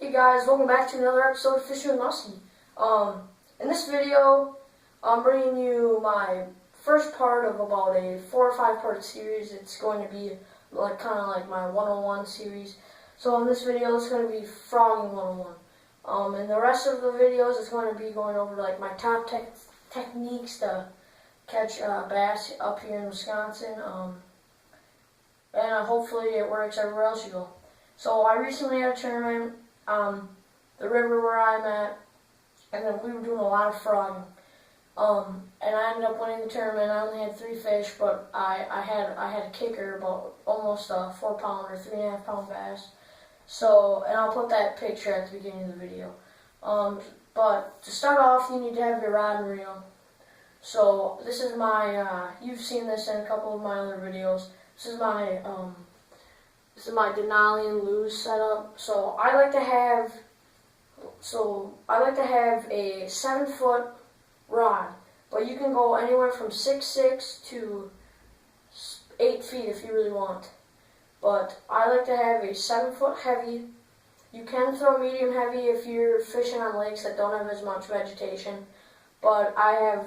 Hey guys, welcome back to another episode of Fishing with Muskie. In this video, I'm bringing you my first part of about a 4 or 5 part series. It's going to be kind of like my 101 series. So in this video, it's going to be Frogging 101. And the rest of the videos, it's going to be going over like my top techniques to catch bass up here in Wisconsin. And hopefully it works everywhere else you go. So I recently had a tournament, the river where I'm at, and then we were doing a lot of frogging. And I ended up winning the tournament. I only had 3 fish, but I had a kicker, about almost a 4 pound or 3.5 pound bass. So, and I'll put that picture at the beginning of the video. But to start off, you need to have your rod and reel. So this is my, you've seen this in a couple of my other videos. This is my Denali and Lewis setup. So I like to have a 7-foot rod, but you can go anywhere from 6'6" to 8 feet if you really want. But I like to have a 7-foot heavy. You can throw medium heavy if you're fishing on lakes that don't have as much vegetation. But I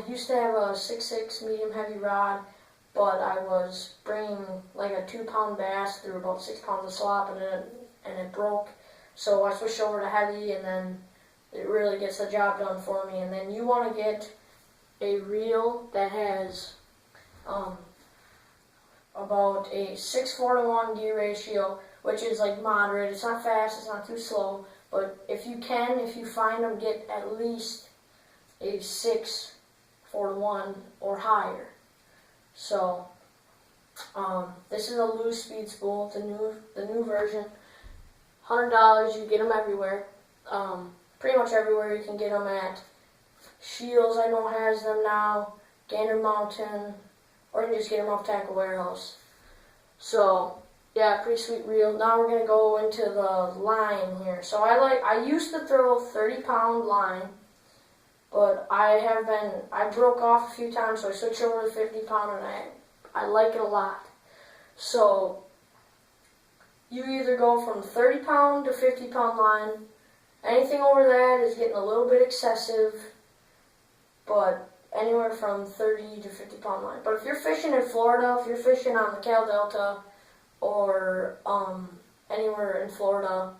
used to have a 6'6" medium heavy rod, but I was bringing like a 2-pound bass through about 6 pounds of slop, and it broke. So I switched over to heavy, and then it really gets the job done for me. And then you want to get a reel that has about a 6:4 to 1 gear ratio, which is like moderate. It's not fast, it's not too slow, but if you find them, get at least a 6:4 to 1 or higher. So this is a loose speed spool, the new version. $100, you get them everywhere. Pretty much everywhere you can get them at. Shields, I know, has them now. Gander Mountain, or you can just get them off Tackle Warehouse. So yeah, pretty sweet reel. Now we're gonna go into the line here. So I used to throw 30-pound line, but I broke off a few times, so I switched over to 50-pound, and I like it a lot. So you either go from 30-pound to 50-pound line. Anything over that is getting a little bit excessive, but anywhere from 30 to 50-pound line. But if you're fishing in Florida, if you're fishing on the Cal Delta, or anywhere in Florida,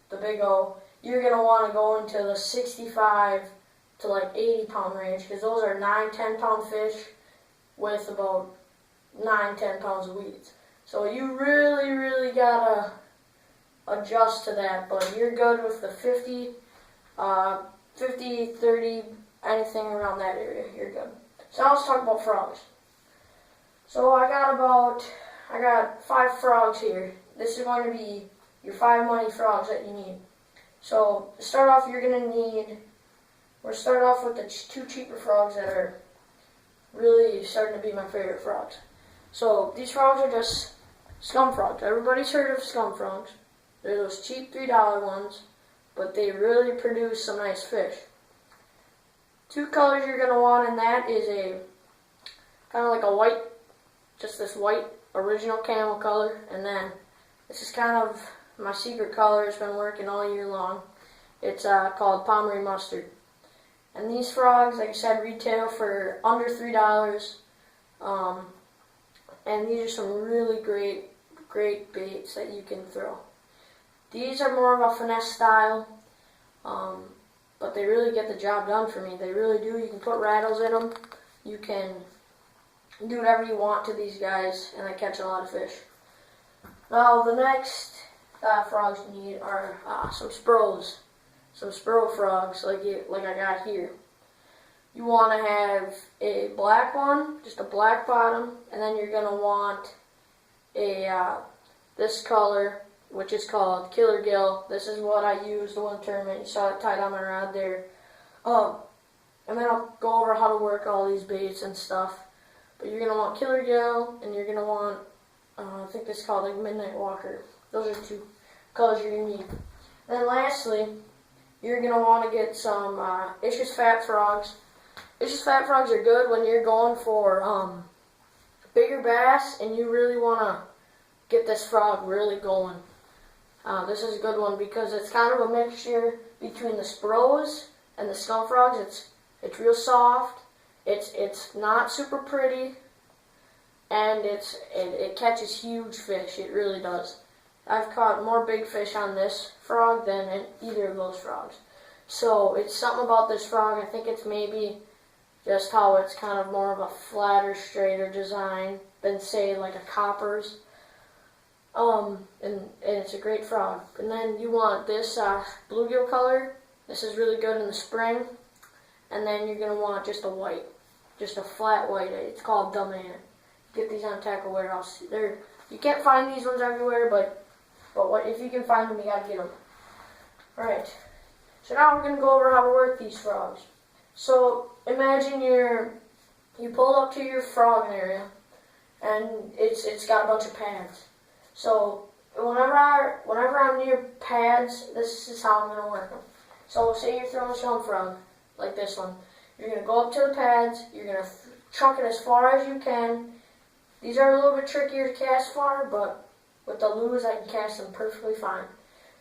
the Big O, you're going to want to go into the 65 to like 80-pound range, because those are 9-10-pound fish with about 9-10 pounds of weeds. So you really gotta adjust to that, but you're good with the 50, 30, anything around that area, you're good. So now let's talk about frogs. So I got 5 frogs here. This is going to be your 5 money frogs that you need. So to start off, we'll start off with the 2 cheaper frogs that are really starting to be my favorite frogs. So these frogs are just scum frogs. Everybody's heard of scum frogs. They're those cheap $3 ones, but they really produce some nice fish. 2 colors you're going to want in that is a kind of like a white, just this white original camel color, and then this is kind of my secret color. It's been working all year long. It's called Pomeroy Mustard. And these frogs, like I said, retail for under $3. And these are some really great baits that you can throw. These are more of a finesse style, but they really get the job done for me. They really do. You can put rattles in them. You can do whatever you want to these guys, and they catch a lot of fish. Now the next frogs you need are some spros. Some spro frogs like I got here. You want to have a black one, just a black bottom, and then you're going to want this color, which is called Killer Gill. This is what I used the one tournament. You saw it tied on my rod there. And then I'll go over how to work all these baits and stuff. But you're going to want Killer Gill, and you're going to want, I think this is called like Midnight Walker. Those are 2 colors you're going to need. And then lastly, you're going to want to get some Ish's Fat Frogs. Ish's Fat Frogs are good when you're going for bigger bass and you really want to get this frog really going. This is a good one because it's kind of a mixture between the Sprows and the skunk frogs. It's real soft. It's not super pretty, and it catches huge fish. It really does. I've caught more big fish on this frog than in either of those frogs. So it's something about this frog. I think it's maybe just how it's kind of more of a flatter, straighter design than, say, like a copper's. And it's a great frog. And then you want this bluegill color. This is really good in the spring. And then you're going to want just a white, just a flat white. It's called Dumb Ant. Get these on Tackle Warehouse. You can't find these ones everywhere, but if you can find them, you got to get them. Alright, so now we're going to go over how to work these frogs. So imagine you pull up to your frogging area, and it's got a bunch of pads. So whenever I'm near pads, this is how I'm going to work them. So say you're throwing a skunk frog, like this one. You're going to go up to the pads, you're going to chuck it as far as you can. These are a little bit trickier to cast far, but with the lures I can cast them perfectly fine.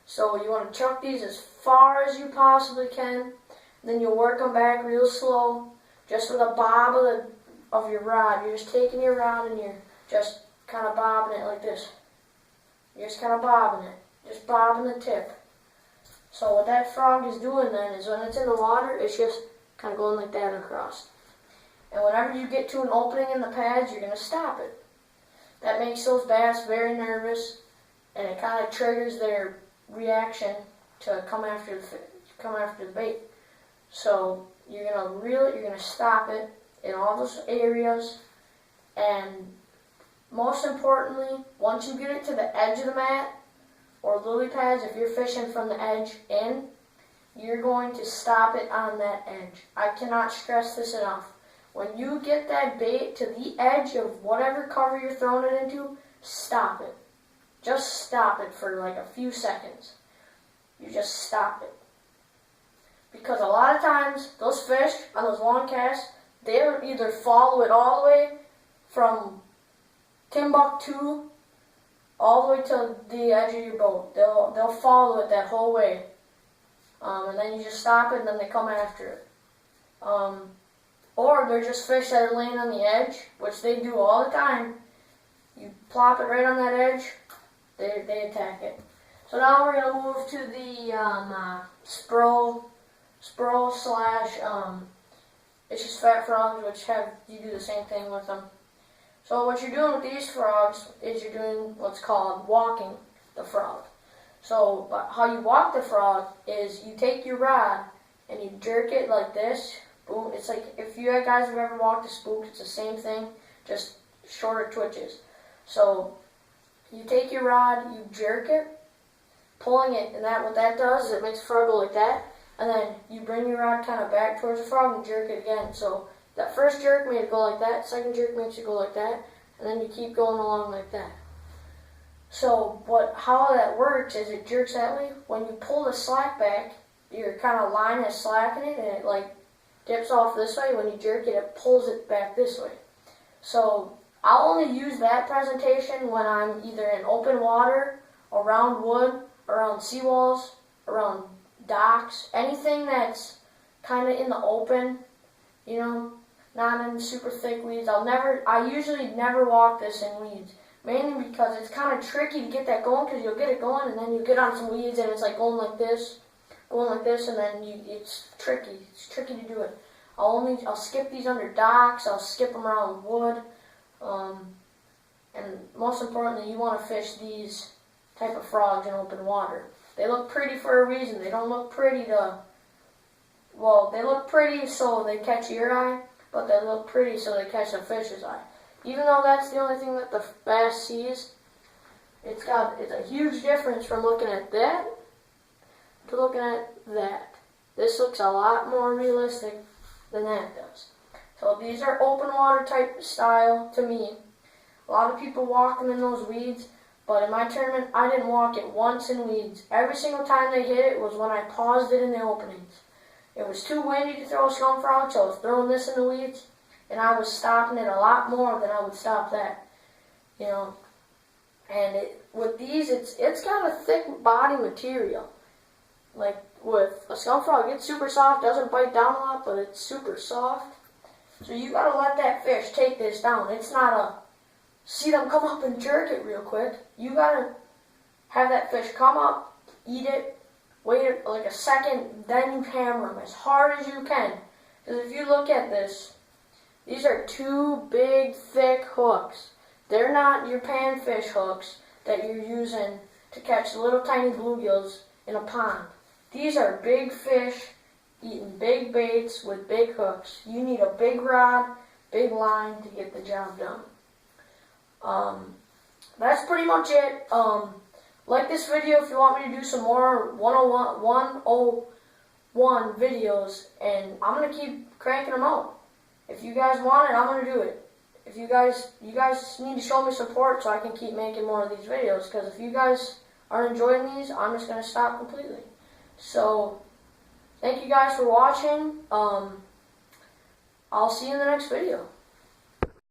So you want to chuck these as far as you possibly can. Then you'll work them back real slow, just with a bob of your rod. You're just taking your rod and you're just kind of bobbing it like this. You're just kind of bobbing it, just bobbing the tip. So what that frog is doing then is when it's in the water, it's just kind of going like that across. And whenever you get to an opening in the pads, you're going to stop it. That makes those bass very nervous, and it kind of triggers their reaction to come after the bait. So you're going to reel it, you're going to stop it in all those areas, and most importantly, once you get it to the edge of the mat, or lily pads, if you're fishing from the edge in, you're going to stop it on that edge. I cannot stress this enough. When you get that bait to the edge of whatever cover you're throwing it into, stop it. Just stop it for like a few seconds. You just stop it. Because a lot of times, those fish on those long casts, they'll either follow it all the way from Timbuktu all the way to the edge of your boat. They'll follow it that whole way. And then you just stop it and then they come after it. Or they're just fish that are laying on the edge, which they do all the time. You plop it right on that edge, they attack it. So now we're going to move to the Spro slash it's just fat frogs, which you do the same thing with them. So what you're doing with these frogs is you're doing what's called walking the frog. So how you walk the frog is you take your rod and you jerk it like this. Boom. It's like if you guys have ever walked a spook, it's the same thing, just shorter twitches. So you take your rod, you jerk it, pulling it, and what that does is it makes the frog go like that, and then you bring your rod kind of back towards the frog and jerk it again. So that first jerk made it go like that, second jerk makes it go like that, and then you keep going along like that. So how that works is it jerks that way. When you pull the slack back, your kind of line is slackening and it like dips off this way. When you jerk it, it pulls it back this way. So I'll only use that presentation when I'm either in open water, around wood, around seawalls, around docks, anything that's kind of in the open, not in super thick weeds. I usually never walk this in weeds, mainly because it's kind of tricky to get that going, because you'll get it going and then you get on some weeds and it's like going like this, and then it's tricky. It's tricky to do it. I'll skip these under docks. I'll skip them around wood, and most importantly, you want to fish these type of frogs in open water. They look pretty for a reason. They don't look pretty they look pretty so they catch your eye, but they look pretty so they catch the fish's eye. Even though that's the only thing that the bass sees, it's a huge difference from looking at that to looking at that. This looks a lot more realistic than that does. So these are open water type style to me. A lot of people walk them in those weeds, but in my tournament, I didn't walk it once in weeds. Every single time they hit it was when I paused it in the openings. It was too windy to throw a skunk frog, so I was throwing this in the weeds, and I was stopping it a lot more than I would stop that. And with these, it's got a thick body material. Like with a skunk frog, it's super soft, doesn't bite down a lot, but it's super soft. So you gotta let that fish take this down. It's not a, see them come up and jerk it real quick. You gotta have that fish come up, eat it, wait like a second, then you hammer them as hard as you can. Because if you look at this, these are two big, thick hooks. They're not your panfish hooks that you're using to catch little tiny bluegills in a pond. These are big fish eating big baits with big hooks. You need a big rod, big line to get the job done. That's pretty much it. Like this video if you want me to do some more 101 videos, and I'm going to keep cranking them out. If you guys want it, I'm going to do it. If you guys need to show me support so I can keep making more of these videos, because if you guys aren't enjoying these, I'm just going to stop completely. So, thank you guys for watching. I'll see you in the next video.